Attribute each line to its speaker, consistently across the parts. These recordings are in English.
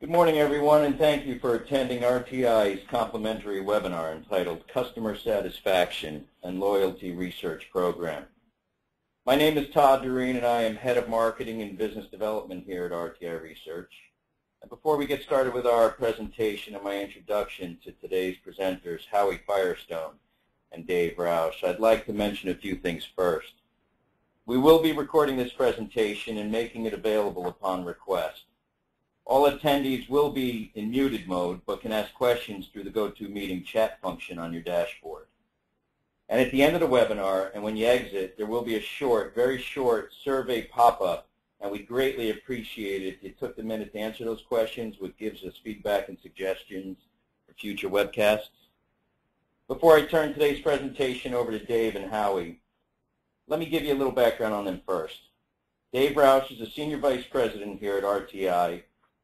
Speaker 1: Good morning, everyone, and thank you for attending RTI's complimentary webinar entitled Customer Satisfaction and Loyalty Research Program. My name is Todd Doreen, and I am Head of Marketing and Business Development here at RTI Research. And before we get started with our presentation and my introduction to today's presenters, Howie Firestone and Dave Roush, I'd like to mention a few things first. We will be recording this presentation and making it available upon request. All attendees will be in muted mode, but can ask questions through the GoToMeeting chat function on your dashboard. And at the end of the webinar, and when you exit, there will be a very short survey pop-up, and we greatly appreciate it if you took the minute to answer those questions, which gives us feedback and suggestions for future webcasts. Before I turn today's presentation over to Dave and Howie, let me give you a little background on them first. Dave Roush is a Senior Vice President here at RTI,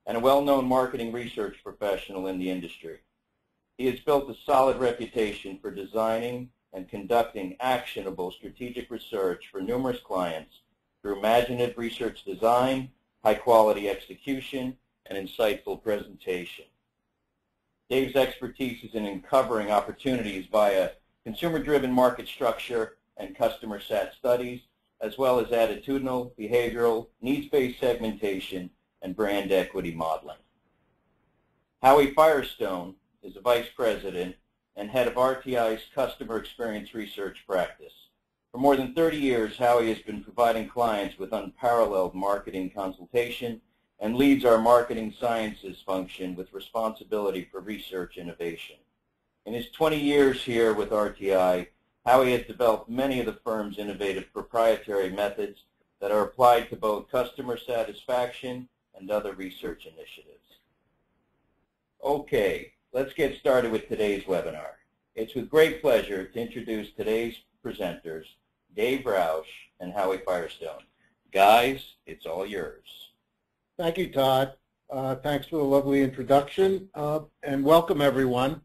Speaker 1: and a well-known marketing research professional in the industry. He has built a solid reputation for designing and conducting actionable strategic research for numerous clients through imaginative research design, high-quality execution, and insightful presentation. Dave's expertise is in uncovering opportunities via consumer-driven market structure and customer sat studies, as well as attitudinal, behavioral, needs-based segmentation, and brand equity modeling. Howie Firestone is a Vice President and Head of RTI's Customer Experience Research Practice. For more than 30 years, Howie has been providing clients with unparalleled marketing consultation and leads our marketing sciences function with responsibility for research innovation. In his 20 years here with RTI, Howie has developed many of the firm's innovative proprietary methods that are applied to both customer satisfaction and other research initiatives. Okay, let's get started with today's webinar. It's with great pleasure to introduce today's presenters, Dave Roush and Howie Firestone. Guys, it's all yours.
Speaker 2: Thank you, Todd. Thanks for the lovely introduction, and welcome everyone.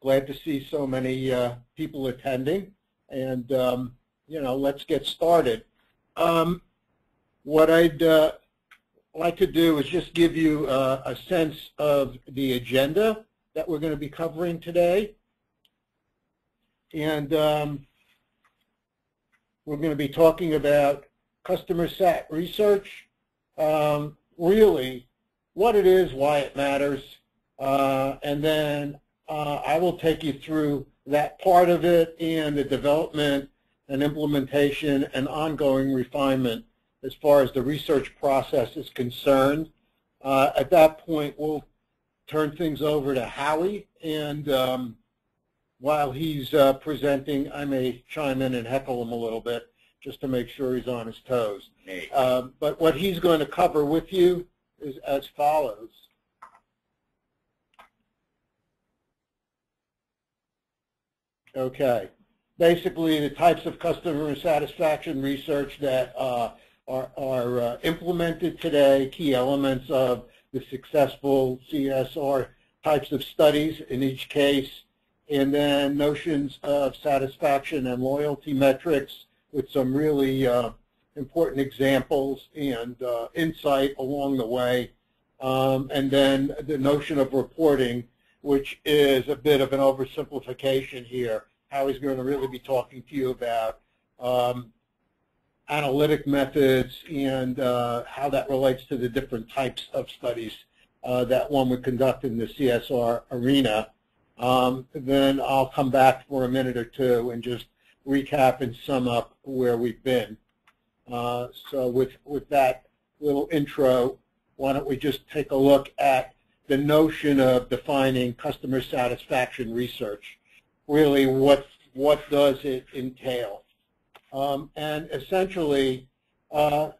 Speaker 2: Glad to see so many people attending, and let's get started. What I'd like to do is just give you a sense of the agenda that we're going to be covering today. And we're going to be talking about customer sat research, really what it is, why it matters, and then I will take you through that part of it and the development and implementation and ongoing refinement as far as the research process is concerned. At that point, we'll turn things over to Howie, and while he's presenting, I may chime in and heckle him a little bit just to make sure he's on his toes. But what he's going to cover with you is as follows. Okay. Basically, the types of customer satisfaction research that are implemented today, key elements of the successful CSR types of studies in each case, and then notions of satisfaction and loyalty metrics with some really important examples and insight along the way, and then the notion of reporting, which is a bit of an oversimplification here. Howie's going to really be talking to you about analytic methods and how that relates to the different types of studies that one would conduct in the CSR arena. Then I'll come back for a minute or two and just recap and sum up where we've been. So with that little intro, why don't we just take a look at the notion of defining customer satisfaction research. Really, what does it entail? And essentially, the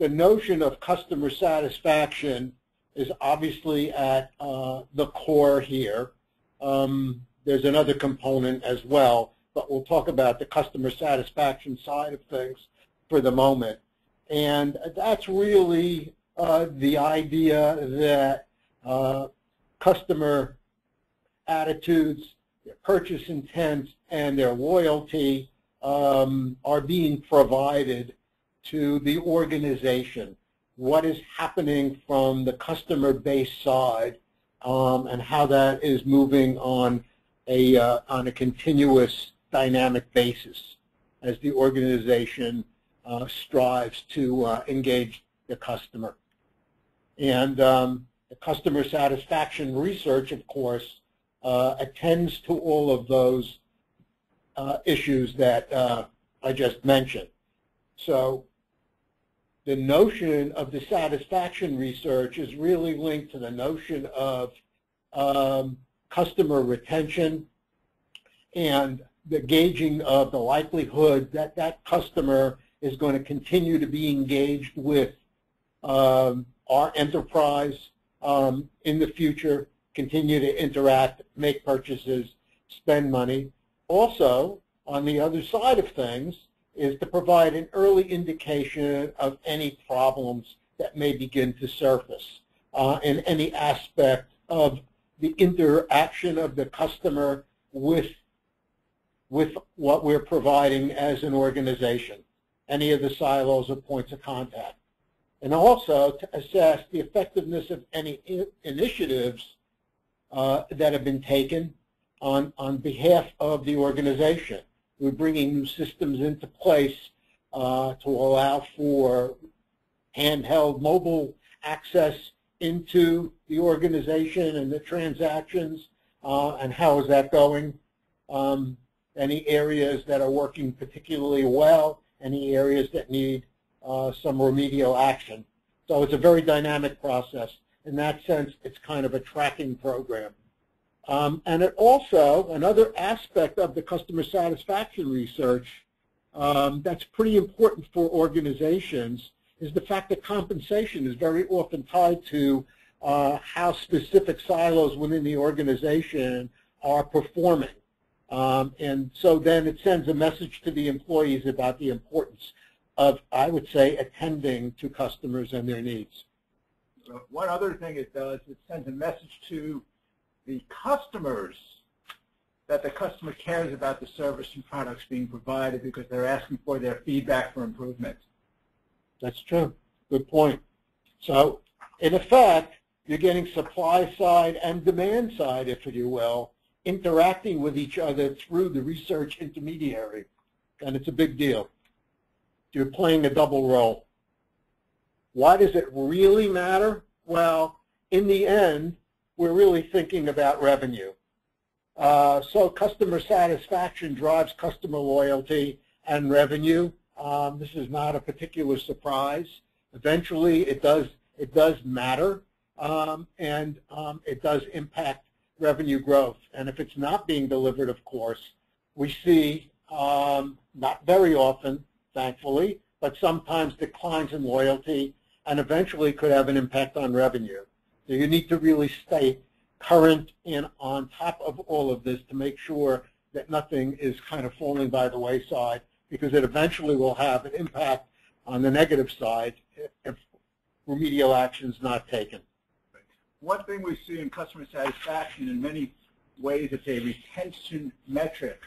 Speaker 2: notion of customer satisfaction is obviously at the core here. There's another component as well, but we'll talk about the customer satisfaction side of things for the moment. And that's really the idea that customer attitudes, their purchase intent, and their loyalty are being provided to the organization what is happening from the customer base side and how that is moving on a continuous dynamic basis as the organization strives to engage the customer. And the customer satisfaction research, of course, attends to all of those issues that I just mentioned. So the notion of the satisfaction research is really linked to the notion of customer retention and the gauging of the likelihood that that customer is going to continue to be engaged with our enterprise in the future, continue to interact, make purchases, spend money. Also, on the other side of things, is to provide an early indication of any problems that may begin to surface in any aspect of the interaction of the customer with what we're providing as an organization, any of the silos or points of contact. And also to assess the effectiveness of any initiatives that have been taken on behalf of the organization. We're bringing new systems into place to allow for handheld mobile access into the organization and the transactions, and how is that going? Any areas that are working particularly well, any areas that need some remedial action. So it's a very dynamic process. In that sense, it's kind of a tracking program. And it also, another aspect of the customer satisfaction research that's pretty important for organizations is the fact that compensation is very often tied to how specific silos within the organization are performing. And so then it sends a message to the employees about the importance of, I would say, attending to customers and their needs.
Speaker 3: One other thing it does, it sends a message to the customers that the customer cares about the service and products being provided because they're asking for their feedback for improvement.
Speaker 2: That's true. Good point. So, in effect, you're getting supply side and demand side, if you will, interacting with each other through the research intermediary. And it's a big deal. You're playing a double role. Why does it really matter? Well, in the end, we're really thinking about revenue. So customer satisfaction drives customer loyalty and revenue. This is not a particular surprise. Eventually, it does matter, and it does impact revenue growth. And if it's not being delivered, of course, we see, not very often, thankfully, but sometimes declines in loyalty, and eventually could have an impact on revenue. So you need to really stay current and on top of all of this to make sure that nothing is kind of falling by the wayside, because it eventually will have an impact on the negative side if remedial action is not taken.
Speaker 3: One thing we see in customer satisfaction, in many ways, it's a retention metric,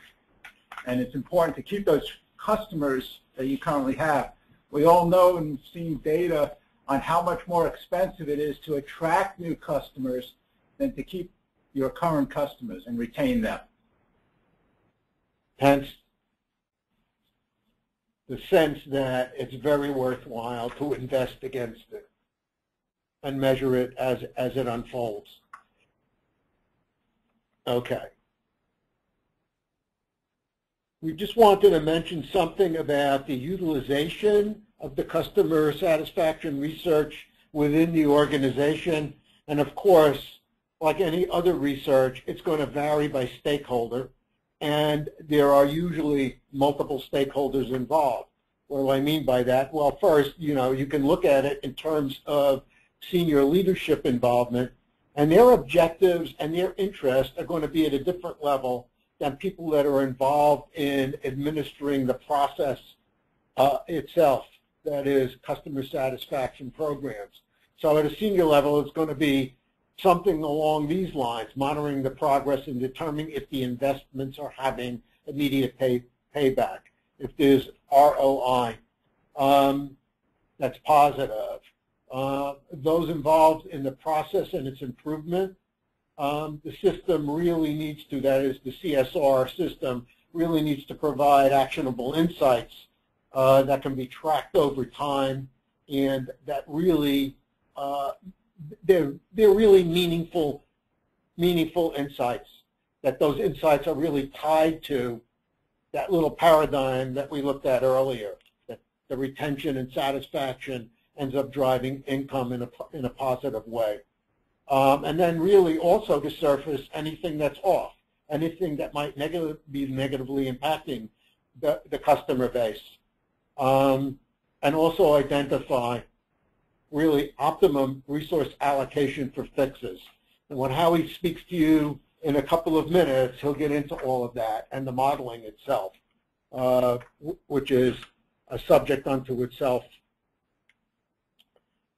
Speaker 3: and it's important to keep those customers that you currently have. We all know and seen data on how much more expensive it is to attract new customers than to keep your current customers and retain them.
Speaker 2: Hence, the sense that it's very worthwhile to invest against it and measure it as it unfolds. Okay. We just wanted to mention something about the utilization of the customer satisfaction research within the organization. And of course, like any other research, it's going to vary by stakeholder. And there are usually multiple stakeholders involved. What do I mean by that? Well, first, you can look at it in terms of senior leadership involvement, and their objectives and their interests are going to be at a different level than people that are involved in administering the process itself, that is customer satisfaction programs. So at a senior level, it's going to be something along these lines, monitoring the progress and determining if the investments are having immediate payback, if there's ROI that's positive. those involved in the process and its improvement. The system really needs to, that is the CSR system, really needs to provide actionable insights that can be tracked over time, and that really, they're really meaningful insights, that those insights are really tied to that little paradigm that we looked at earlier, that the retention and satisfaction ends up driving income in a positive way. And then really also to surface anything that's off, anything that might be negatively impacting the customer base. And also identify really optimum resource allocation for fixes. And when Howie speaks to you in a couple of minutes, he'll get into all of that and the modeling itself, which is a subject unto itself.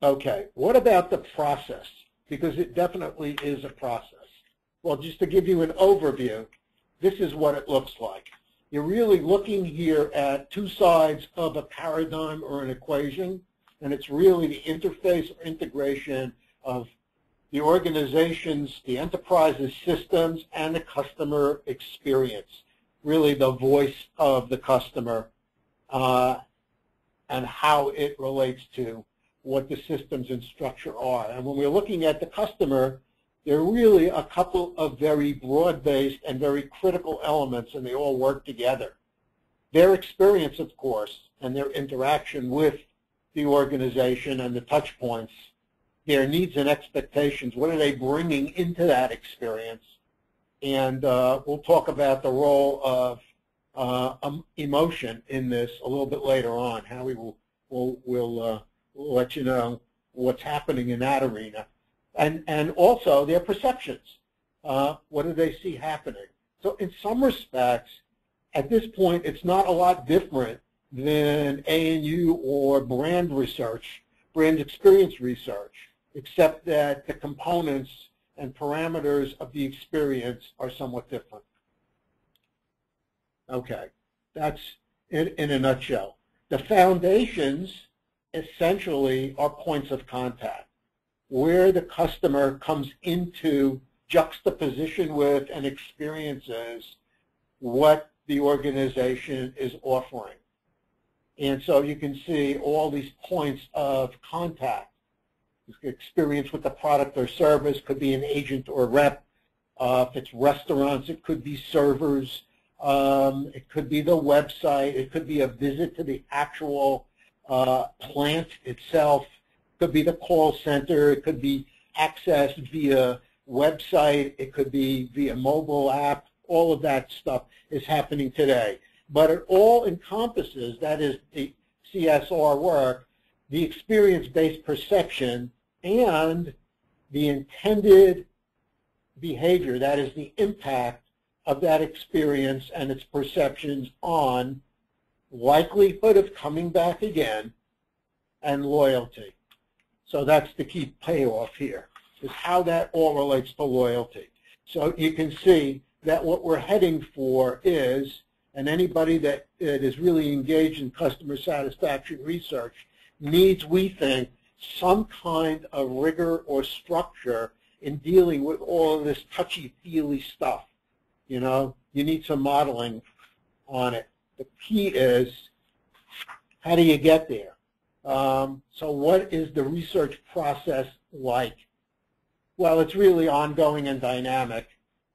Speaker 2: Okay, what about the process? Because it definitely is a process. Well, just to give you an overview, this is what it looks like. You're really looking here at two sides of a paradigm or an equation, and it's really the interface or integration of the organization's, the enterprise's systems and the customer experience, really the voice of the customer and how it relates to what the systems and structure are. And when we're looking at the customer, there are really a couple of very broad-based and very critical elements, and they all work together. Their experience, of course, and their interaction with the organization and the touch points, their needs and expectations, what are they bringing into that experience? And we'll talk about the role of emotion in this a little bit later on. Howie will let you know what's happening in that arena. And also their perceptions. What do they see happening? So in some respects, at this point, it's not a lot different than A&U or brand research, brand experience research, except that the components and parameters of the experience are somewhat different. Okay, that's in a nutshell. The foundations essentially are points of contact, where the customer comes into juxtaposition with and experiences what the organization is offering. And so you can see all these points of contact. Experience with the product or service, could be an agent or rep. If it's restaurants, it could be servers. It could be the website. It could be a visit to the actual plant itself. It could be the call center. It could be access via website. It could be via mobile app. All of that stuff is happening today. But it all encompasses, that is the CSR work, the experience-based perception and the intended behavior, that is the impact of that experience and its perceptions on likelihood of coming back again and loyalty. So that's the key payoff here, is how that all relates to loyalty. So you can see that what we're heading for is, and anybody that is really engaged in customer satisfaction research needs, we think, some kind of rigor or structure in dealing with all of this touchy-feely stuff. You know, you need some modeling on it. The key is, how do you get there? So what is the research process like? Well, it's really ongoing and dynamic.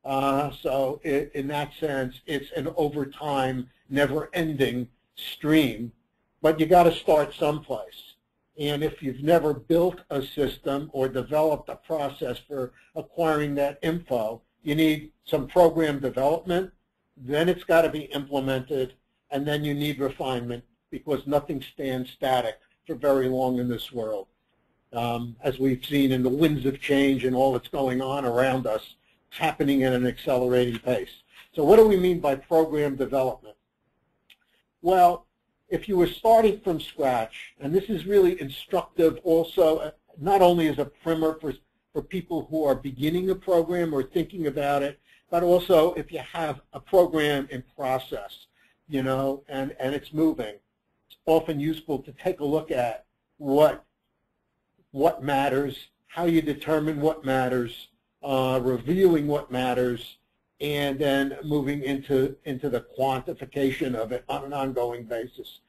Speaker 2: So in that sense, it's an over time, never-ending stream. But you got to start someplace. And if you've never built a system or developed a process for acquiring that info, you need some program development. Then it's got to be implemented. And then you need refinement, because nothing stands static for very long in this world. As we've seen in the winds of change and all that's going on around us, it's happening at an accelerating pace. So what do we mean by program development? Well, if you were starting from scratch, and this is really instructive also, not only as a primer for people who are beginning a program or thinking about it, but also if you have a program in process, you know, and it's moving. It's often useful to take a look at what what matters, how you determine what matters, reviewing what matters, and then moving into the quantification of it on an ongoing basis.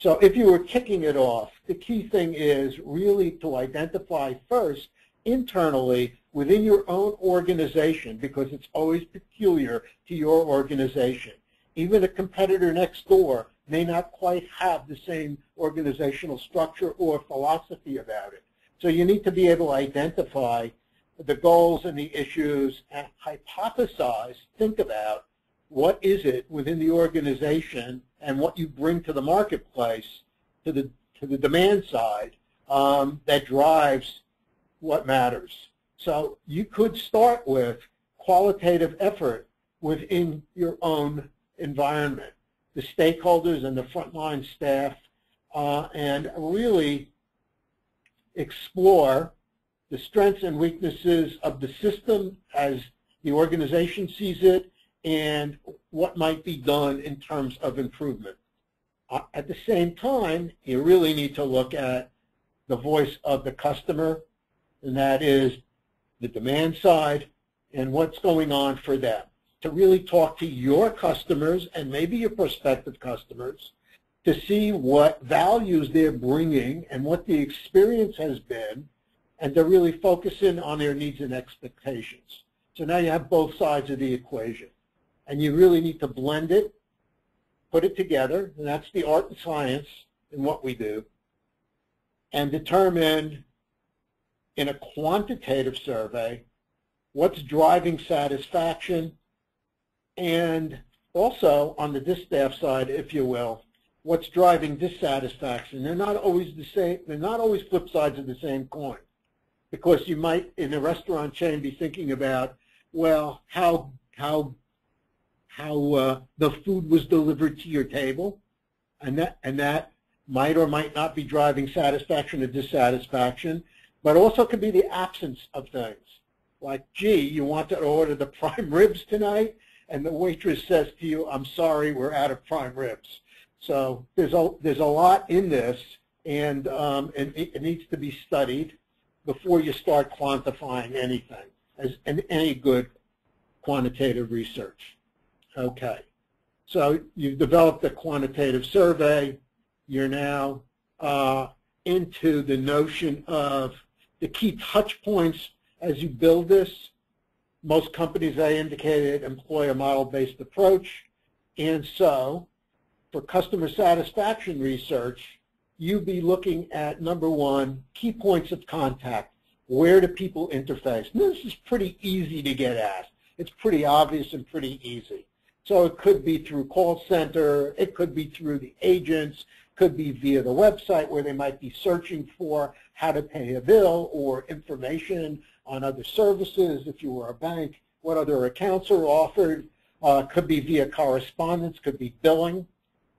Speaker 2: So if you were kicking it off, the key thing is really to identify first internally within your own organization, because it's always peculiar to your organization. Even a competitor next door may not quite have the same organizational structure or philosophy about it. So you need to be able to identify the goals and the issues and hypothesize, think about what is it within the organization and what you bring to the marketplace, to the demand side, that drives what matters. So you could start with qualitative effort within your own environment, the stakeholders and the frontline staff, and really explore the strengths and weaknesses of the system as the organization sees it and what might be done in terms of improvement. At the same time, you really need to look at the voice of the customer, and that is the demand side and what's going on for them. To really talk to your customers and maybe your prospective customers to see what values they're bringing and what the experience has been, and to really focus in on their needs and expectations. So now you have both sides of the equation. And you really need to blend it, put it together, and that's the art and science in what we do, and determine in a quantitative survey what's driving satisfaction, and also on the distaff side, if you will, what's driving dissatisfaction. They're not always the same. They're not always flip sides of the same coin, because you might, in a restaurant chain, be thinking about, well, how the food was delivered to your table, and that might or might not be driving satisfaction or dissatisfaction, but also could be the absence of things. Like, gee, you wanted to order the prime ribs tonight, and the waitress says to you, I'm sorry, we're out of prime ribs. So there's a lot in this, and it needs to be studied before you start quantifying anything, as in any good quantitative research. Okay, so you've developed a quantitative survey. You're now into the notion of the key touch points as you build this. Most companies, I indicated, employ a model-based approach. And so for customer satisfaction research, you'd be looking at, number one, key points of contact. Where do people interface? And this is pretty easy to get at. It's pretty obvious and pretty easy. So it could be through call center, it could be through the agents, could be via the website where they might be searching for how to pay a bill or information on other services. If you were a bank, what other accounts are offered. Could be via correspondence, could be billing.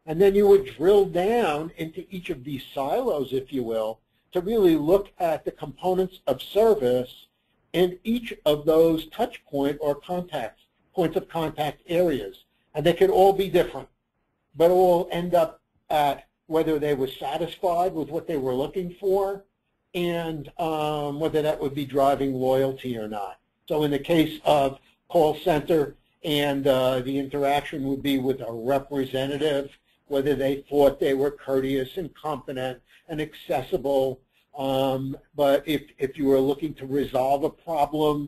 Speaker 2: And then you would drill down into each of these silos, if you will, to really look at the components of service in each of those touch point or points of contact areas. And they could all be different, but all end up at whether they were satisfied with what they were looking for, and whether that would be driving loyalty or not. So in the case of call center, and the interaction would be with a representative, whether they thought they were courteous and competent and accessible. But if you were looking to resolve a problem,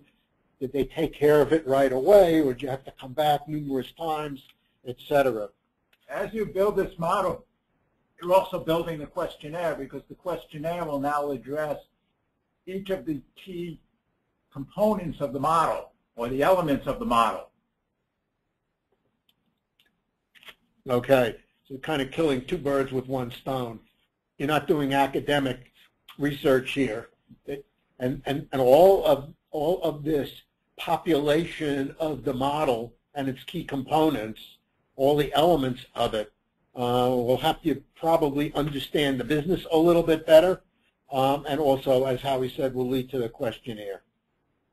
Speaker 2: did they take care of it right away, or did you have to come back numerous times, et cetera?
Speaker 3: As you build this model, you're also building the questionnaire, because the questionnaire will now address each of the key components of the model, or the elements of the model.
Speaker 2: Okay, so kind of killing two birds with one stone. You're not doing academic research here. And all of this population of the model and its key components, all the elements of it, will have to probably understand the business a little bit better, and also, as Howie said, will lead to the questionnaire.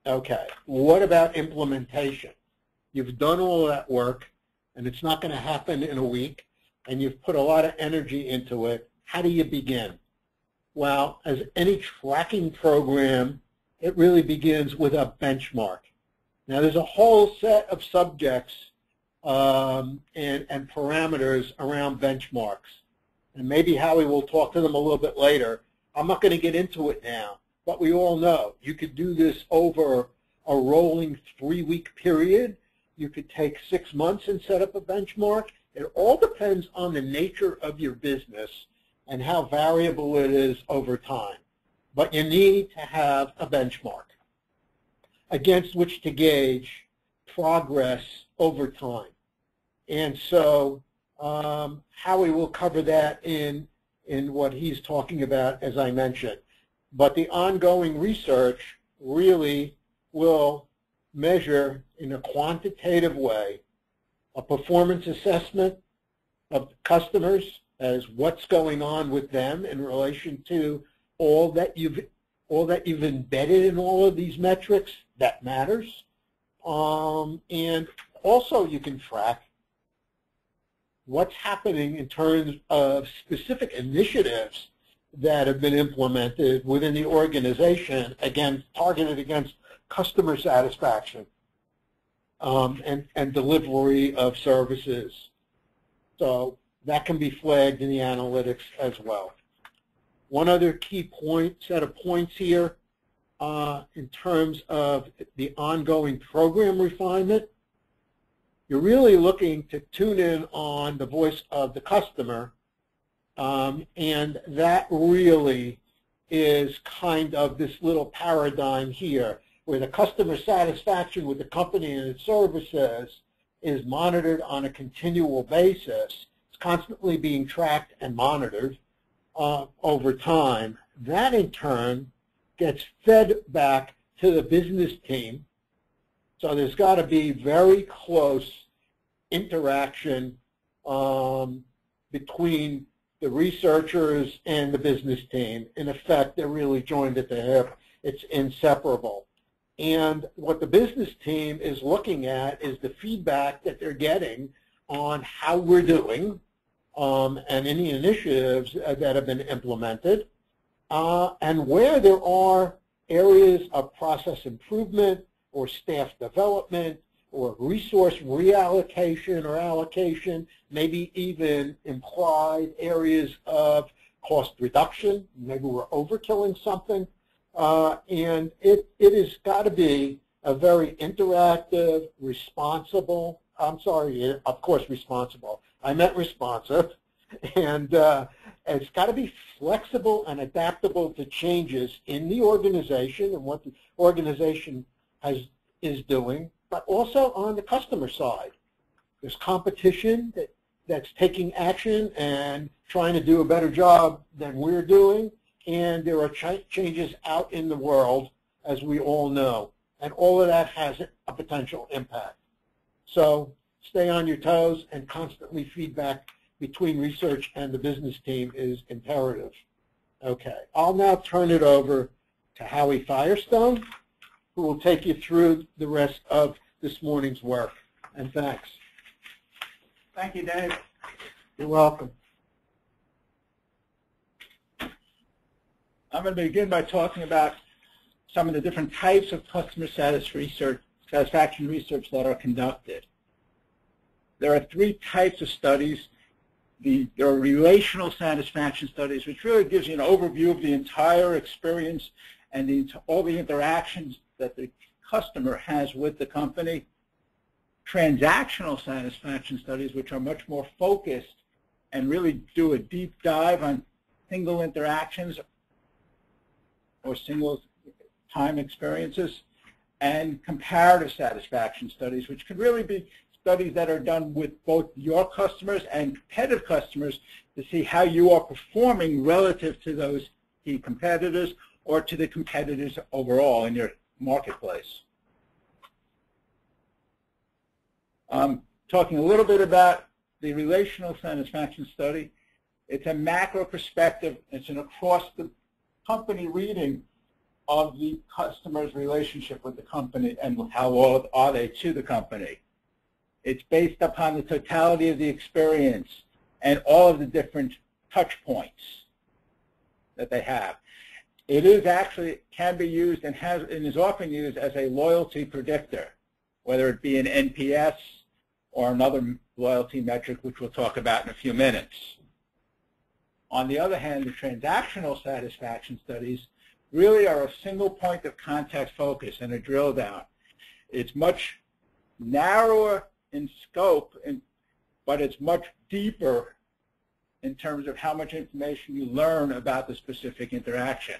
Speaker 2: Okay, what about implementation? You've done all that work, and it's not going to happen in a week, and you've put a lot of energy into it. How do you begin? Well, as any tracking program, it really begins with a benchmark. Now, there's a whole set of subjects and parameters around benchmarks. And maybe Howie will talk to them a little bit later. I'm not going to get into it now, but we all know you could do this over a rolling 3-week period. You could take 6 months and set up a benchmark. It all depends on the nature of your business and how variable it is over time. But you need to have a benchmark against which to gauge progress over time. And so Howie will cover that in what he's talking about, as I mentioned. But the ongoing research really will measure in a quantitative way a performance assessment of customers as what's going on with them in relation to all that you've embedded in all of these metrics that matters. And also you can track what's happening in terms of specific initiatives that have been implemented within the organization, again, targeted against customer satisfaction and delivery of services. So that can be flagged in the analytics as well. One other key set of points here in terms of the ongoing program refinement. You're really looking to tune in on the voice of the customer, and that really is kind of this little paradigm here, where the customer satisfaction with the company and its services is monitored on a continual basis. It's constantly being tracked and monitored over time. That, in turn, gets fed back to the business team. So there's got to be very close interaction between the researchers and the business team. In effect, they're really joined at the hip. It's inseparable. And what the business team is looking at is the feedback that they're getting on how we're doing and any initiatives that have been implemented, and where there are areas of process improvement or staff development or resource reallocation or allocation, maybe even implied areas of cost reduction. Maybe we're overkilling something. And it has got to be a very interactive, responsible, of course responsible. I meant responsive. And it's got to be flexible and adaptable to changes in the organization and what the organization is doing, but also on the customer side. There's competition that's taking action and trying to do a better job than we're doing, and there are changes out in the world, as we all know, and all of that has a potential impact. So stay on your toes, and constantly feedback between research and the business team is imperative. Okay, I'll now turn it over to Howie Firestone, who will take you through the rest of this morning's work. And thanks.
Speaker 3: Thank you, Dave.
Speaker 2: You're welcome.
Speaker 3: I'm going to begin by talking about some of the different types of customer satisfaction research that are conducted. There are 3 types of studies. There are relational satisfaction studies, which really gives you an overview of the entire experience and all the interactions that the customer has with the company. Transactional satisfaction studies, which are much more focused and really do a deep dive on single interactions or single time experiences. And comparative satisfaction studies, which can really be studies that are done with both your customers and competitive customers to see how you are performing relative to those key competitors or to the competitors overall in your marketplace. Talking a little bit about the relational satisfaction study. It's a macro perspective. It's an across the company reading of the customer's relationship with the company and how loyal are they to the company. It's based upon the totality of the experience and all of the different touch points that they have. It is actually, can be used and is often used as a loyalty predictor, whether it be an NPS or another loyalty metric, which we'll talk about in a few minutes. On the other hand, the transactional satisfaction studies really are a single point of contact focus and a drill down. It's much narrower in scope, but it's much deeper in terms of how much information you learn about the specific interaction.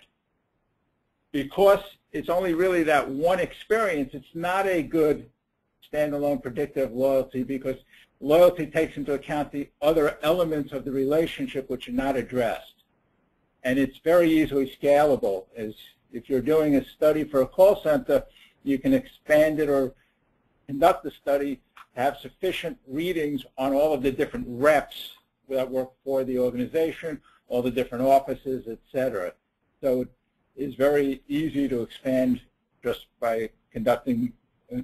Speaker 3: Because it's only really that one experience, it's not a good standalone predictor of loyalty, because loyalty takes into account the other elements of the relationship which are not addressed. And it's very easily scalable. As if you're doing a study for a call center, you can expand it or conduct the study to have sufficient readings on all of the different reps that work for the organization, all the different offices, etc. So it is very easy to expand just by conducting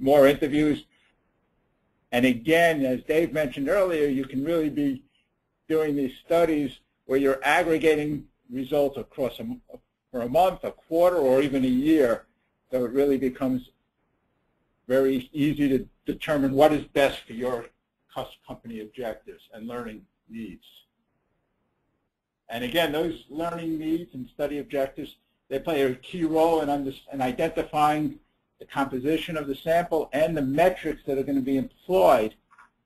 Speaker 3: more interviews. And again, as Dave mentioned earlier, you can really be doing these studies where you're aggregating results across for a month, a quarter, or even a year. So it really becomes very easy to determine what is best for your company objectives and learning needs. And again, those learning needs and study objectives, they play a key role in identifying the composition of the sample and the metrics that are going to be employed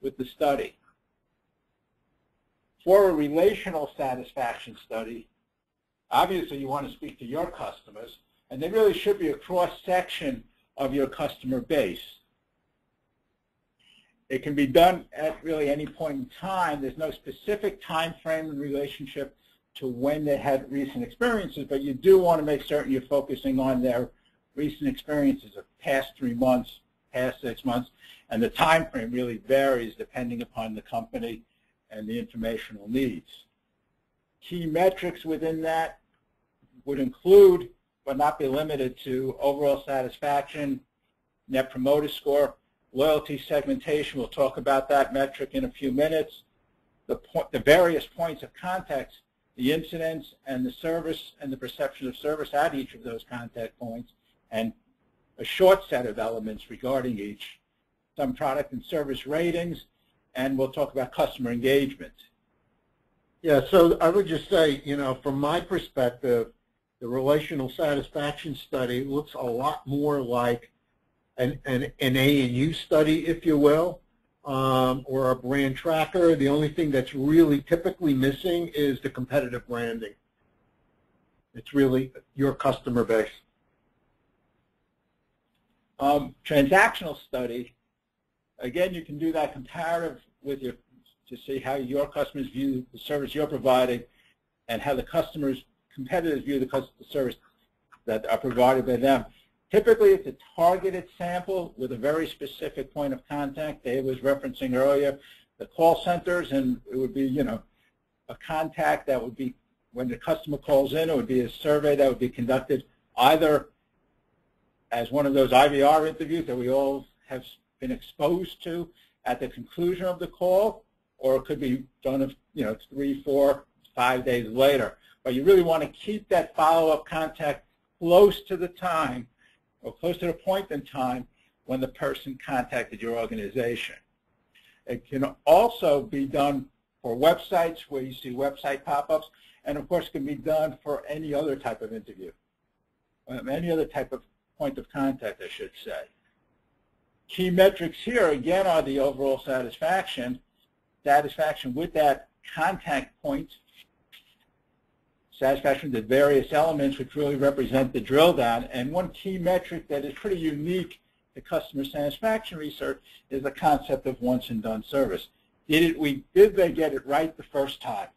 Speaker 3: with the study. For a relational satisfaction study, obviously you want to speak to your customers, and they really should be a cross-section of your customer base. It can be done at really any point in time. There's no specific time frame in relationship to when they had recent experiences, but you do want to make certain you're focusing on their recent experiences of past 3 months, past 6 months, and the time frame really varies depending upon the company and the informational needs. Key metrics within that would include, but not be limited to, overall satisfaction, Net Promoter Score, loyalty segmentation. We'll talk about that metric in a few minutes. The various points of contact, the incidents and the service and the perception of service at each of those contact points, and a short set of elements regarding each, some product and service ratings, and we'll talk about customer engagement.
Speaker 2: Yeah, so I would just say, from my perspective, the relational satisfaction study looks a lot more like an A&U study, if you will, or a brand tracker. The only thing that's really typically missing is the competitive branding. It's really your customer base.
Speaker 3: Transactional study, again, you can do that comparative with to see how your customers view the service you're providing and how the competitors view the service that are provided by them. Typically, it's a targeted sample with a very specific point of contact. Dave was referencing earlier the call centers, and it would be, a contact that would be, when the customer calls in, it would be a survey that would be conducted either as one of those IVR interviews that we all have been exposed to at the conclusion of the call, or it could be done, 3, 4, 5 days later. But you really want to keep that follow-up contact close to the time, or close to the point in time when the person contacted your organization. It can also be done for websites where you see website pop-ups, and of course can be done for any other type of interview, any other type of point of contact, I should say. Key metrics here, again, are the overall satisfaction with that contact point, satisfaction with the various elements which really represent the drill down. And one key metric that is pretty unique to customer satisfaction research is the concept of once and done service. Did they get it right the first time?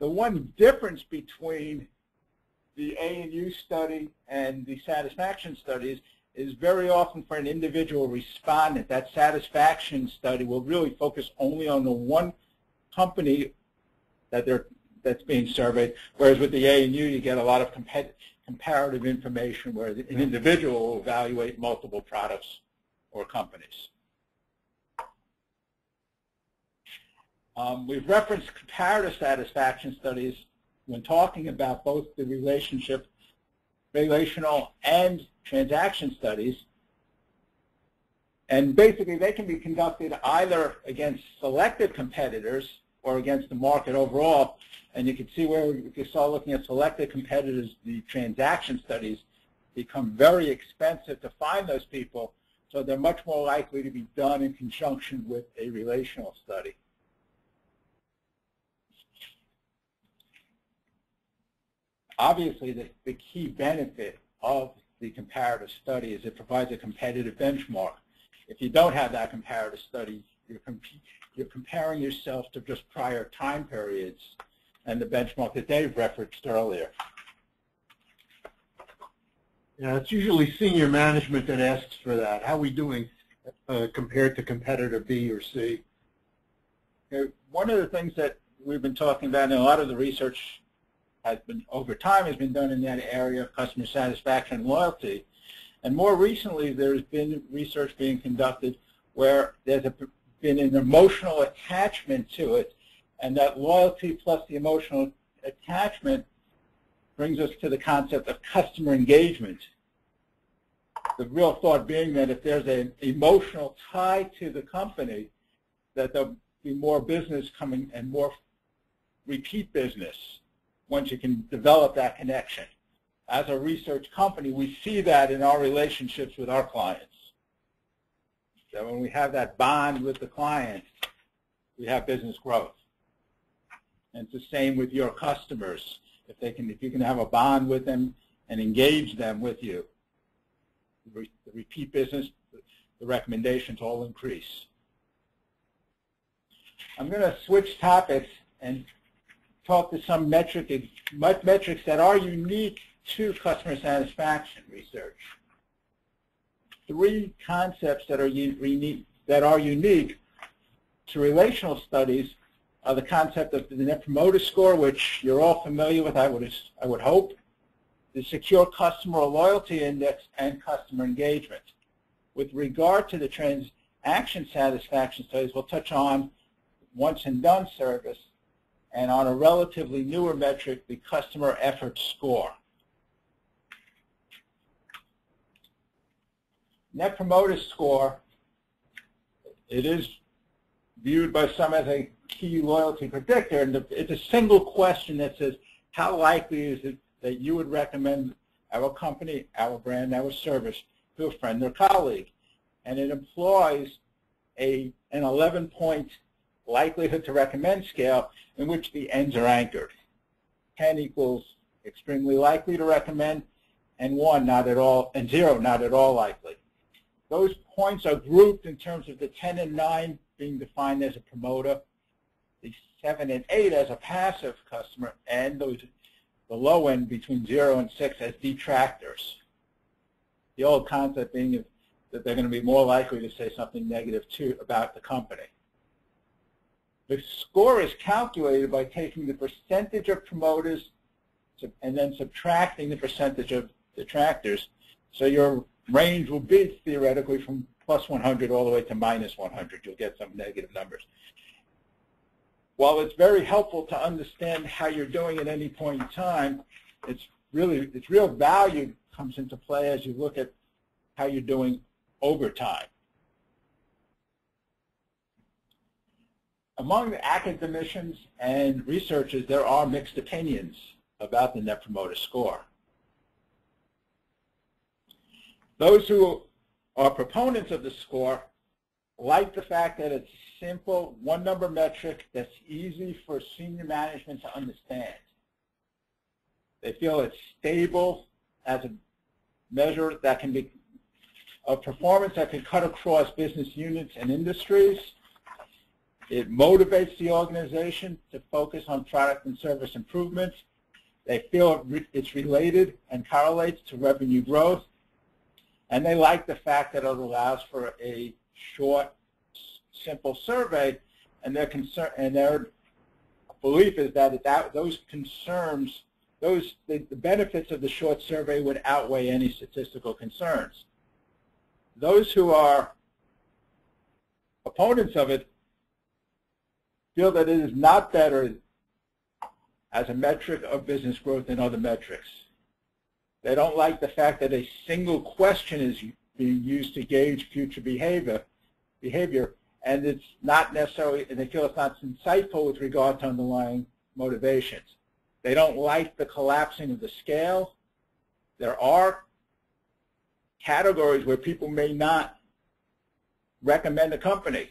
Speaker 3: The one difference between the A&U study and the satisfaction studies is very often for an individual respondent, that satisfaction study will really focus only on the one company that's being surveyed, whereas with the A&U you get a lot of comparative information where an individual will evaluate multiple products or companies. We've referenced comparative satisfaction studies when talking about both the relational and transaction studies. And basically, they can be conducted either against selected competitors or against the market overall. And you can see where if you start looking at selected competitors, the transaction studies become very expensive to find those people. So they're much more likely to be done in conjunction with a relational study. Obviously, the key benefit of the comparative study is it provides a competitive benchmark. If you don't have that comparative study, you're comparing yourself to just prior time periods and the benchmark that Dave referenced earlier.
Speaker 2: Yeah, it's usually senior management that asks for that. How are we doing compared to competitor B or C?
Speaker 3: One of the things that we've been talking about, and a lot of the research has been over time has been done in that area of customer satisfaction and loyalty. And more recently, there's been research being conducted where there's been an emotional attachment to it, and that loyalty plus the emotional attachment brings us to the concept of customer engagement. The real thought being that if there's an emotional tie to the company, that there'll be more business coming and more repeat business once you can develop that connection. As a research company, we see that in our relationships with our clients. So when we have that bond with the client, we have business growth. And it's the same with your customers. If you can have a bond with them and engage them with you, the repeat business, the recommendations all increase. I'm going to switch topics and talk to some metrics that are unique to customer satisfaction research. Three concepts that are unique to relational studies are the concept of the Net Promoter Score, which you're all familiar with, I would hope, the Secure Customer Loyalty Index, and customer engagement. With regard to the transaction satisfaction studies, we'll touch on once and done service, and on a relatively newer metric, the Customer Effort Score. Net Promoter Score, it is viewed by some as a key loyalty predictor, and it's a single question that says, how likely is it that you would recommend our company, our brand, our service to a friend or colleague? And it employs an 11-point likelihood to recommend scale in which the ends are anchored. 10 equals extremely likely to recommend, and 1 not at all, and 0 not at all likely. Those points are grouped in terms of the 10 and 9 being defined as a promoter, the 7 and 8 as a passive customer, and the low end between 0 and 6 as detractors. The old concept being that they're going to be more likely to say something negative about the company. The score is calculated by taking the percentage of promoters and then subtracting the percentage of detractors. So your range will be theoretically from plus 100 all the way to minus 100. You'll get some negative numbers. While it's very helpful to understand how you're doing at any point in time, its real value comes into play as you look at how you're doing over time. Among the academicians and researchers, there are mixed opinions about the Net Promoter Score. Those who are proponents of the score like the fact that it's a simple one-number metric that's easy for senior management to understand. They feel it's stable as a measure that can be of performance that can cut across business units and industries. It motivates the organization to focus on product and service improvements. They feel it's related and correlates to revenue growth. And they like the fact that it allows for a short, simple survey. And their belief is that those concerns, the benefits of the short survey would outweigh any statistical concerns. Those who are opponents of it feel that it is not better as a metric of business growth and other metrics. They don't like the fact that a single question is being used to gauge future behavior, and it's not necessarily, and they feel it's not insightful with regard to underlying motivations. They don't like the collapsing of the scale. There are categories where people may not recommend a company.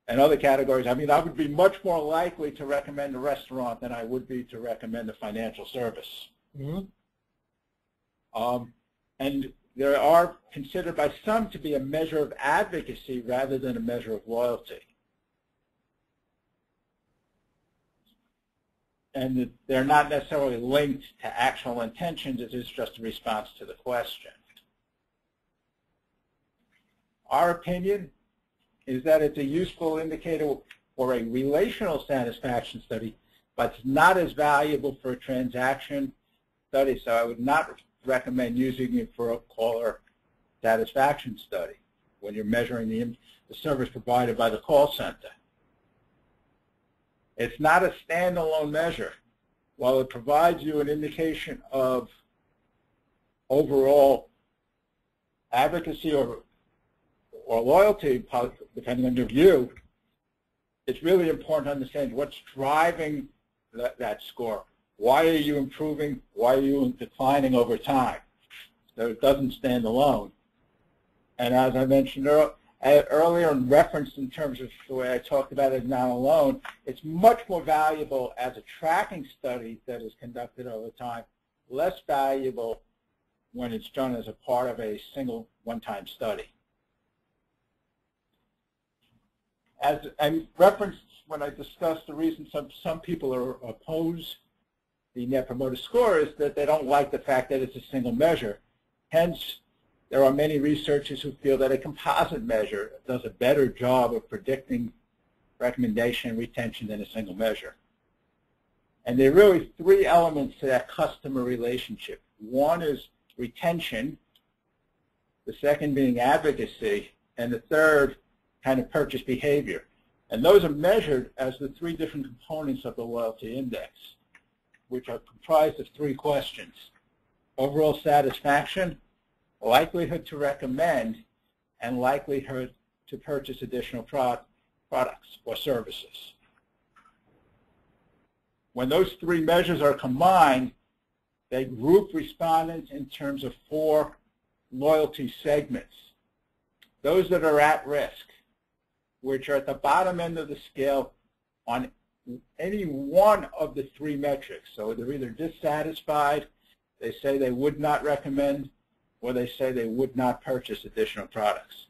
Speaker 3: And other categories, I mean, I would be much more likely to recommend a restaurant than I would be to recommend a financial service.
Speaker 2: Mm-hmm.
Speaker 3: And there are considered by some to be a measure of advocacy rather than a measure of loyalty. And they're not necessarily linked to actual intentions. It is just a response to the question. Our opinion is that it's a useful indicator for a relational satisfaction study, but it's not as valuable for a transaction study, so I would not recommend using it for a caller satisfaction study when you're measuring the service provided by the call center. It's not a standalone measure. While it provides you an indication of overall advocacy or loyalty, depending on your view, it's really important to understand what's driving that score. Why are you improving? Why are you declining over time? So it doesn't stand alone. And as I mentioned earlier and referenced in terms of the way I talked about it not alone, it's much more valuable as a tracking study that is conducted over time, less valuable when it's done as a part of a single one-time study. As I referenced when I discussed the reason some people are opposed the Net Promoter Score is that they don't like the fact that it's a single measure. Hence, there are many researchers who feel that a composite measure does a better job of predicting recommendation and retention than a single measure. And there are really three elements to that customer relationship. One is retention, the second being advocacy, and the third kind of purchase behavior. And those are measured as the three different components of the loyalty index, which are comprised of three questions: overall satisfaction, likelihood to recommend, and likelihood to purchase additional products or services. When those three measures are combined, they group respondents in terms of four loyalty segments. Those that are at risk, which are at the bottom end of the scale on any one of the three metrics. So they're either dissatisfied, they say they would not recommend, or they say they would not purchase additional products.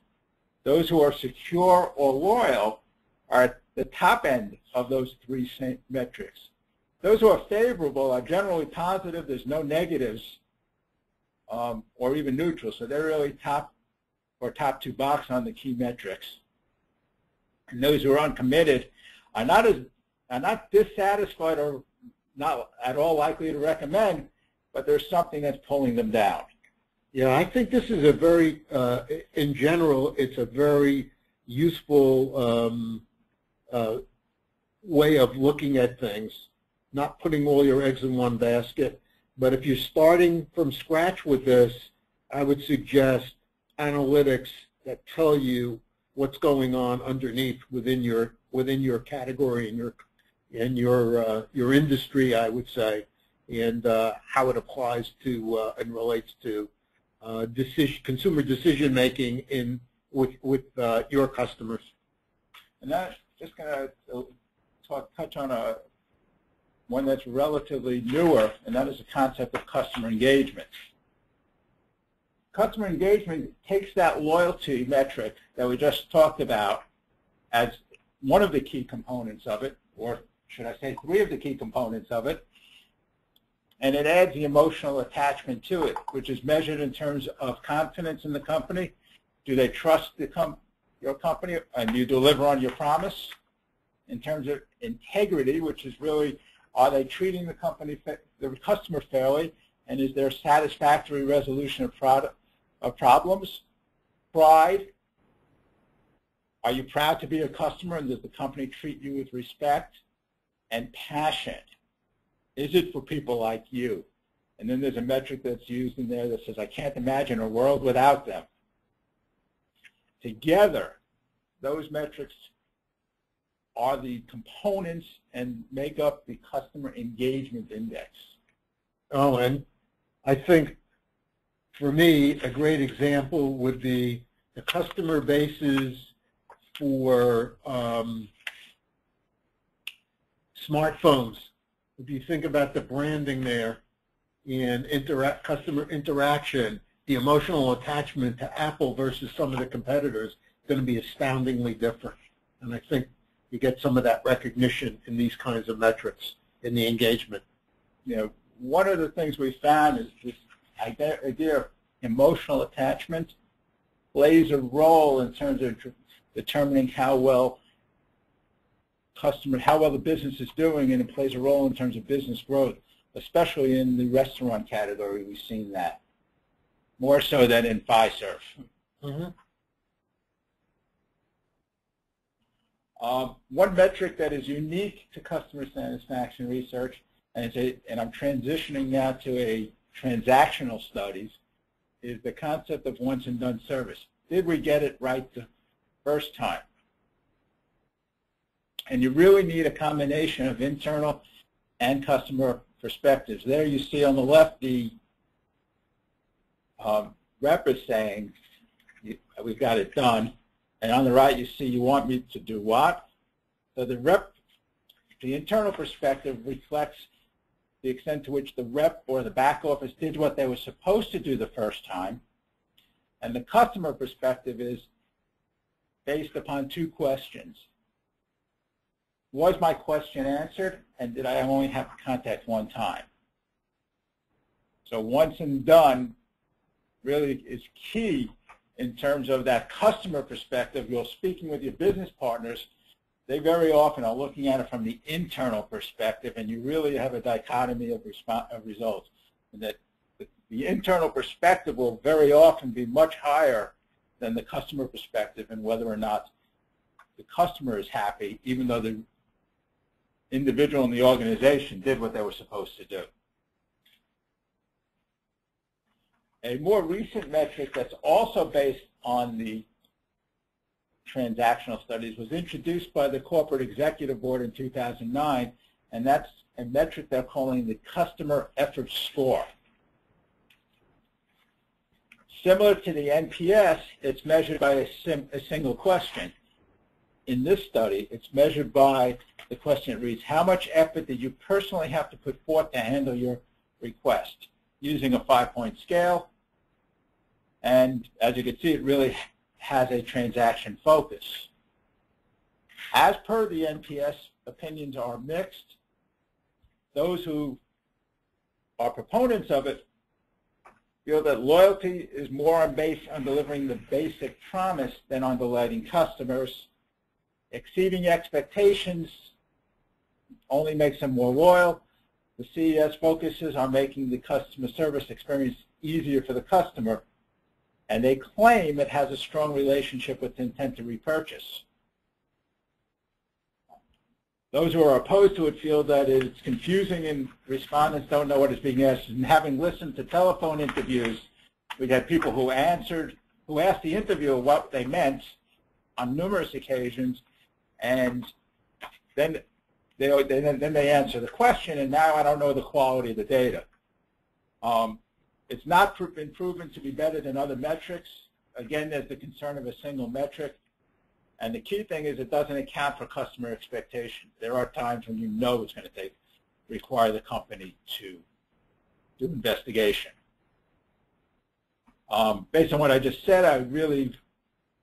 Speaker 3: Those who are secure or loyal are at the top end of those three metrics. Those who are favorable are generally positive. There's no negatives or even neutral. So they're really top two box on the key metrics. And those who are uncommitted are not dissatisfied or not at all likely to recommend, but there's something that's pulling them down.
Speaker 2: Yeah, I think this is a very, in general, it's a very useful way of looking at things, not putting all your eggs in one basket. But if you're starting from scratch with this, I would suggest analytics that tell you what's going on underneath within your category and your industry, I would say, and how it applies to and relates to consumer decision making with your customers.
Speaker 3: And that's just going to touch on one that's relatively newer, and that is the concept of customer engagement. Customer engagement takes that loyalty metric that we just talked about as one of the key components of it, or should I say three of the key components of it, and it adds the emotional attachment to it, which is measured in terms of confidence in the company. Do they trust your company, and do you deliver on your promise? In terms of integrity, which is really, are they treating the customer fairly, and is there satisfactory resolution of problems? Pride. Are you proud to be a customer, and does the company treat you with respect? and passion. Is it for people like you? And then there's a metric that's used in there that says, I can't imagine a world without them. Together, those metrics are the components and make up the customer engagement index.
Speaker 2: Oh, and I think for me, a great example would be the customer bases for smartphones. If you think about the branding there and customer interaction, the emotional attachment to Apple versus some of the competitors is going to be astoundingly different. And I think you get some of that recognition in these kinds of metrics in the engagement.
Speaker 3: You know, one of the things we found is this idea of emotional attachment plays a role in terms of determining how well the business is doing, and it plays a role in terms of business growth, especially in the restaurant category. We've seen that more so than in Fiserv.
Speaker 2: Mm-hmm.
Speaker 3: One metric that is unique to customer satisfaction research, and I'm transitioning now to a transactional studies, is the concept of once and done service. Did we get it right the first time? And you really need a combination of internal and customer perspectives. There you see on the left the rep is saying, we've got it done. And on the right you see, you want me to do what? So the internal perspective reflects the extent to which the rep or the back office did what they were supposed to do the first time. And the customer perspective is based upon two questions. Was my question answered, and did I only have to contact one time? So once and done really is key in terms of that customer perspective. You're speaking with your business partners. They very often are looking at it from the internal perspective, and you really have a dichotomy of results. And that the internal perspective will very often be much higher than the customer perspective, and whether or not the customer is happy, even though the individual in the organization did what they were supposed to do. A more recent metric that's also based on the transactional studies was introduced by the Corporate Executive Board in 2009, and that's a metric they're calling the Customer Effort Score. Similar to the NPS, it's measured by a single question. In this study, it's measured by the question that reads, how much effort did you personally have to put forth to handle your request? Using a 5-point scale, and as you can see, it really has a transaction focus. As per the NPS, opinions are mixed. Those who are proponents of it feel that loyalty is more based on delivering the basic promise than on delighting customers. Exceeding expectations only makes them more loyal. The CES focuses on making the customer service experience easier for the customer, and they claim it has a strong relationship with intent to repurchase. Those who are opposed to it feel that it's confusing and respondents don't know what is being asked. And having listened to telephone interviews, we had people who asked the interviewer what they meant on numerous occasions, and then they answer the question, and now I don't know the quality of the data. It's not been proven to be better than other metrics. Again, there's the concern of a single metric. And the key thing is it doesn't account for customer expectations. There are times when you know it's going to require the company to do investigation. Based on what I just said,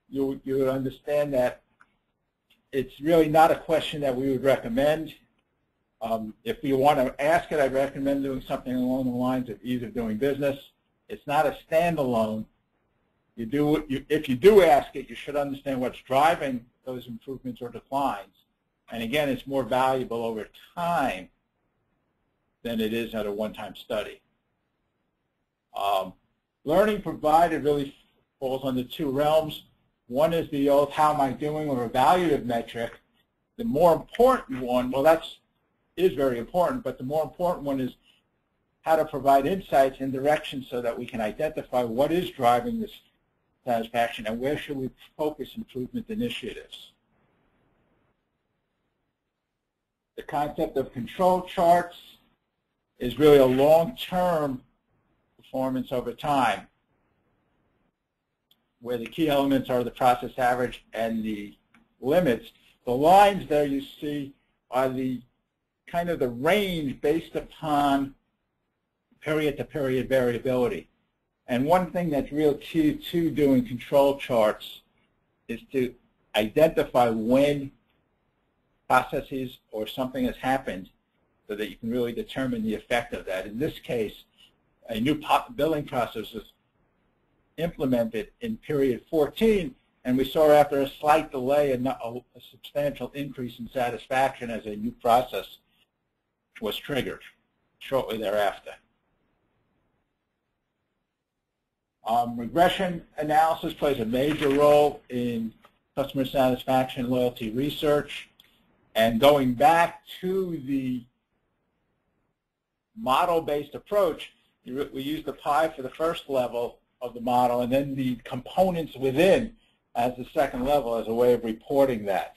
Speaker 3: you would understand that it's really not a question that we would recommend. If you want to ask it, I'd recommend doing something along the lines of ease of doing business. It's not a standalone. If you do ask it, you should understand what's driving those improvements or declines. And again, it's more valuable over time than it is at a one-time study. Learning provided really falls under two realms. One is the old how am I doing or evaluative metric. The more important one, well, that's is very important, but the more important one is how to provide insights and direction so that we can identify what is driving this satisfaction and where should we focus improvement initiatives. The concept of control charts is really a long-term performance over time, where the key elements are the process average and the limits. The lines there you see are the kind of the range based upon period-to-period variability. And one thing that's real key to doing control charts is to identify when processes or something has happened so that you can really determine the effect of that. In this case, a new billing process was implemented in period 14, and we saw after a slight delay a substantial increase in satisfaction as a new process was triggered shortly thereafter. Regression analysis plays a major role in customer satisfaction loyalty research, and going back to the model-based approach, we use the pie for the first level of the model and then the components within as the second level as a way of reporting that.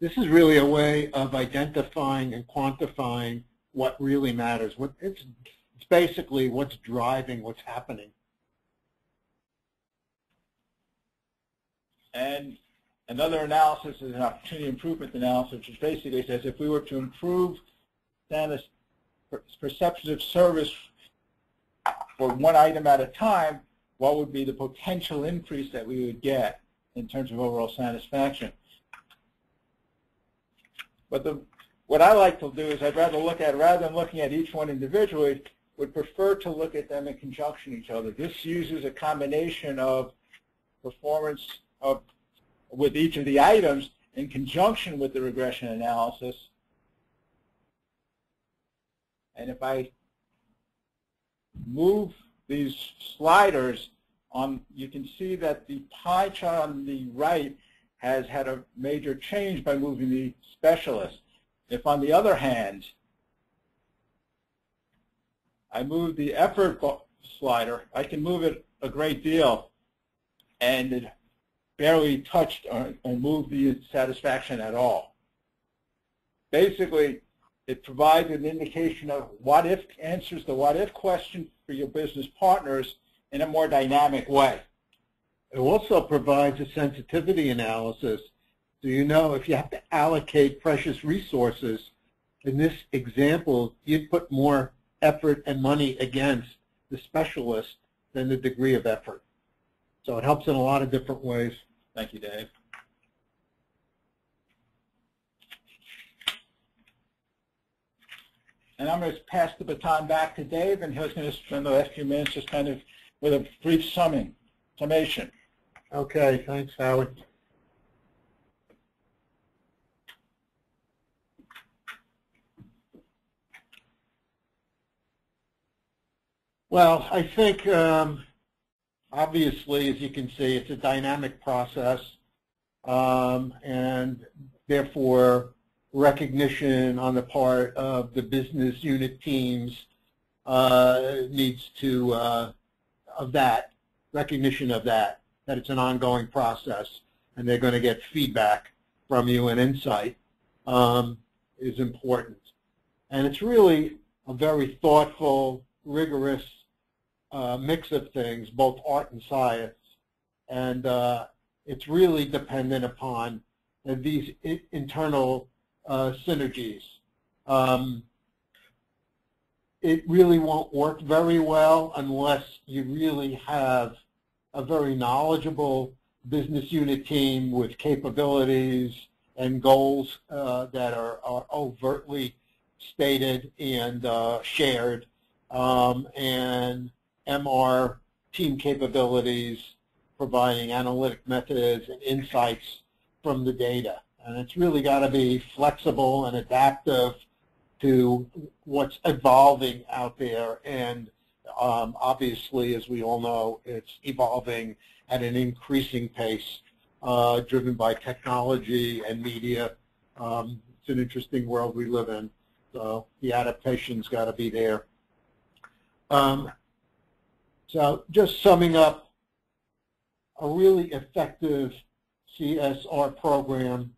Speaker 2: This is really a way of identifying and quantifying what really matters. It's basically what's driving what's happening.
Speaker 3: And another analysis is an opportunity improvement analysis, which basically says if we were to improve perceptions of service for one item at a time, what would be the potential increase that we would get in terms of overall satisfaction? But what I like to do is I'd rather look at, rather than looking at each one individually, would prefer to look at them in conjunction with each other. This uses a combination of performance with each of the items in conjunction with the regression analysis. And if I move these sliders on, you can see that the pie chart on the right has had a major change by moving the specialist. If on the other hand, I move the effort slider, I can move it a great deal, and it barely touched or moved the satisfaction at all. Basically, it provides an indication of what if, answers the what if question for your business partners in a more dynamic way.
Speaker 2: It also provides a sensitivity analysis. So you know if you have to allocate precious resources, in this example, you'd put more effort and money against the specialist than the degree of effort. So it helps in a lot of different ways.
Speaker 3: Thank you, Dave. And I'm going to pass the baton back to Dave, and he's going to spend the last few minutes just kind of with a brief summation.
Speaker 2: Okay, thanks, Howard. Well, I think obviously, as you can see, it's a dynamic process, and therefore recognition on the part of the business unit teams needs to, of that, recognition of that it's an ongoing process, and they're going to get feedback from you and insight is important. And it's really a very thoughtful, rigorous mix of things, both art and science, and it's really dependent upon these internal synergies. It really won't work very well unless you really have a very knowledgeable business unit team with capabilities and goals that are overtly stated and shared, and MR team capabilities providing analytic methods and insights from the data. And it's really got to be flexible and adaptive to what's evolving out there. And obviously, as we all know, it's evolving at an increasing pace, driven by technology and media. It's an interesting world we live in. So the adaptation's got to be there. So just summing up, a really effective CSR program,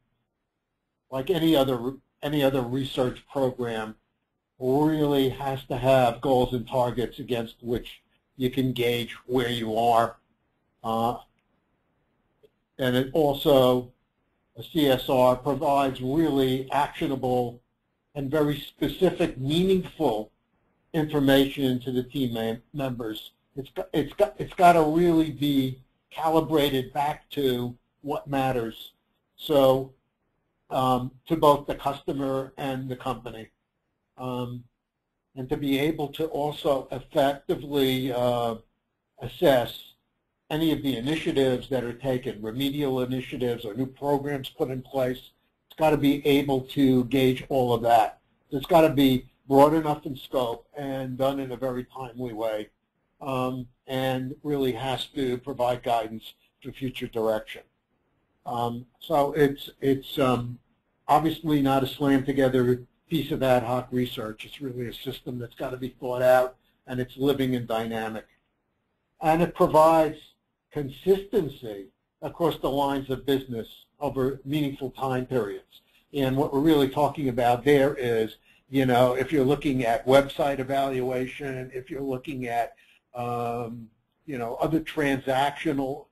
Speaker 2: like any other research program, really has to have goals and targets against which you can gauge where you are. And it also, a CSR provides really actionable and very specific, meaningful information to the team members. It's got to really be calibrated back to what matters. So to both the customer and the company. And to be able to also effectively assess any of the initiatives that are taken, remedial initiatives or new programs put in place. It's got to be able to gauge all of that. It's got to be broad enough in scope and done in a very timely way, and really has to provide guidance for future direction. So it's obviously not a slam together piece of ad hoc research. It's really a system that's got to be thought out, and it's living and dynamic. And it provides consistency across the lines of business over meaningful time periods. And what we're really talking about there is, you know, if you're looking at website evaluation, if you're looking at, you know, other transactional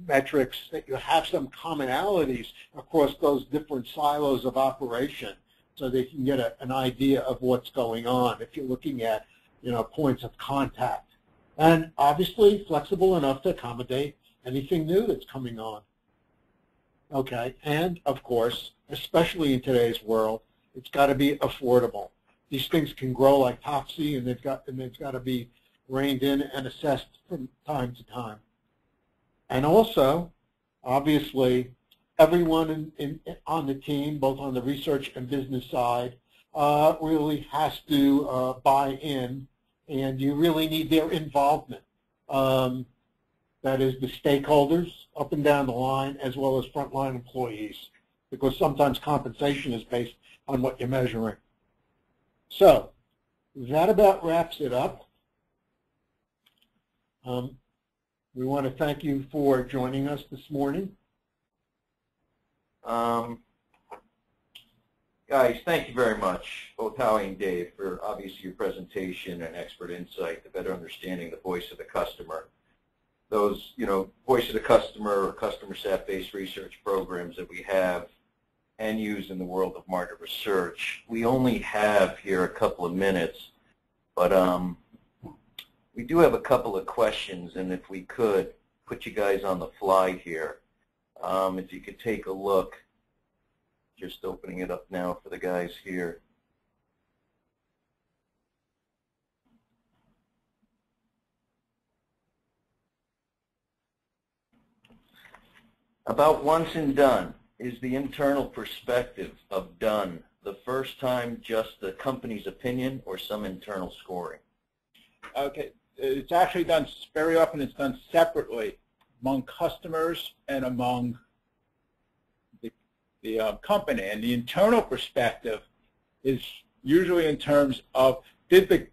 Speaker 2: metrics, that you have some commonalities across those different silos of operation so they can get an idea of what's going on. If you're looking at, you know, points of contact. And obviously flexible enough to accommodate anything new that's coming on. Okay, and of course, especially in today's world, it's got to be affordable. These things can grow like topsy, and they've got to be reined in and assessed from time to time. And also, obviously, everyone on the team, both on the research and business side, really has to buy in, and you really need their involvement. That is the stakeholders up and down the line, as well as frontline employees, because sometimes compensation is based on what you're measuring. So that about wraps it up. We want to thank you for joining us this morning.
Speaker 1: Guys, thank you very much, both Howie and Dave, for obviously your presentation and expert insight, the better understanding the voice of the customer. Those, you know, voice of the customer or customer sat-based research programs that we have and use in the world of market research. We only have here a couple of minutes, but we do have a couple of questions, and if we could put you guys on the fly here, if you could take a look. Just opening it up now for the guys here. About once and done, is the internal perspective of done the first time just the company's opinion or some internal scoring?
Speaker 3: Okay, it's actually done very often. It's done separately among customers and among the company. And the internal perspective is usually in terms of, did the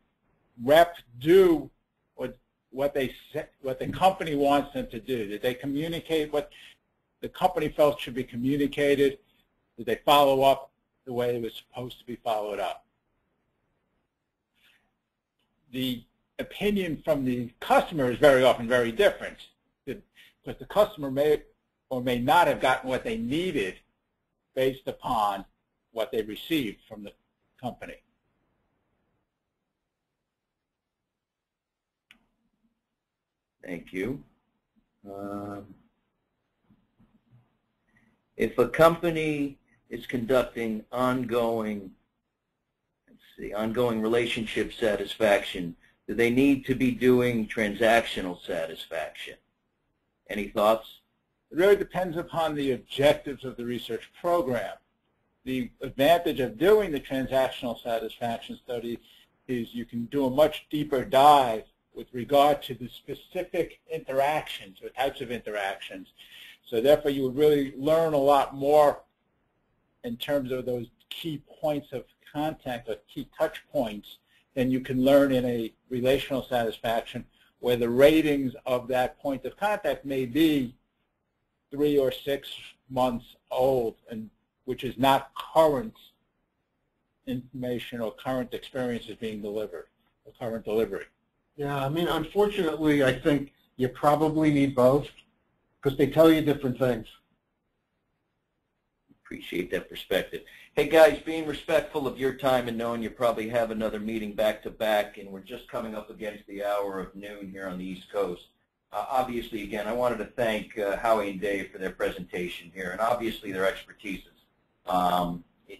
Speaker 3: rep do what the company wants them to do? Did they communicate what the company felt should be communicated? Did they follow up the way it was supposed to be followed up? The opinion from the customer is very often very different, because the customer may or may not have gotten what they needed based upon what they received from the company.
Speaker 1: Thank you. If a company is conducting ongoing relationship satisfaction, do they need to be doing transactional satisfaction? Any thoughts?
Speaker 3: It really depends upon the objectives of the research program. The advantage of doing the transactional satisfaction study is you can do a much deeper dive with regard to the specific interactions or types of interactions. So therefore, you would really learn a lot more in terms of those key points of contact or key touch points, then you can learn in a relational satisfaction where the ratings of that point of contact may be 3 or 6 months old, and which is not current information or current experiences being delivered, or current delivery.
Speaker 2: Yeah, I mean, unfortunately, I think you probably need both because they tell you different things.
Speaker 1: Appreciate that perspective. Hey guys, being respectful of your time and knowing you probably have another meeting back to back, and we're just coming up against the hour of noon here on the East Coast. Obviously, again, I wanted to thank Howie and Dave for their presentation here, and obviously their expertise.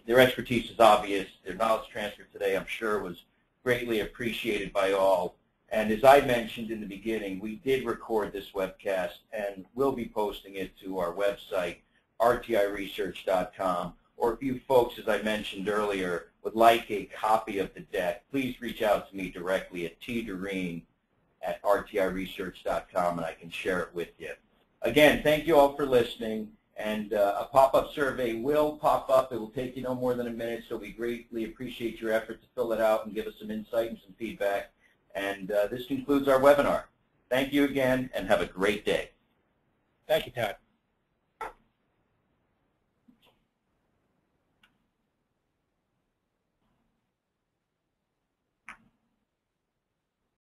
Speaker 1: Their expertise is obvious. Their knowledge transfer today, I'm sure, was greatly appreciated by all. And as I mentioned in the beginning, we did record this webcast, and we'll be posting it to our website, rtiresearch.com. Or if you folks, as I mentioned earlier, would like a copy of the deck, please reach out to me directly at tdoreen@rtiresearch.com, and I can share it with you. Again, thank you all for listening. And a pop-up survey will pop up. It will take you no more than a minute, so we greatly appreciate your effort to fill it out and give us some insight and some feedback. And this concludes our webinar. Thank you again, and have a great day.
Speaker 3: Thank you, Todd.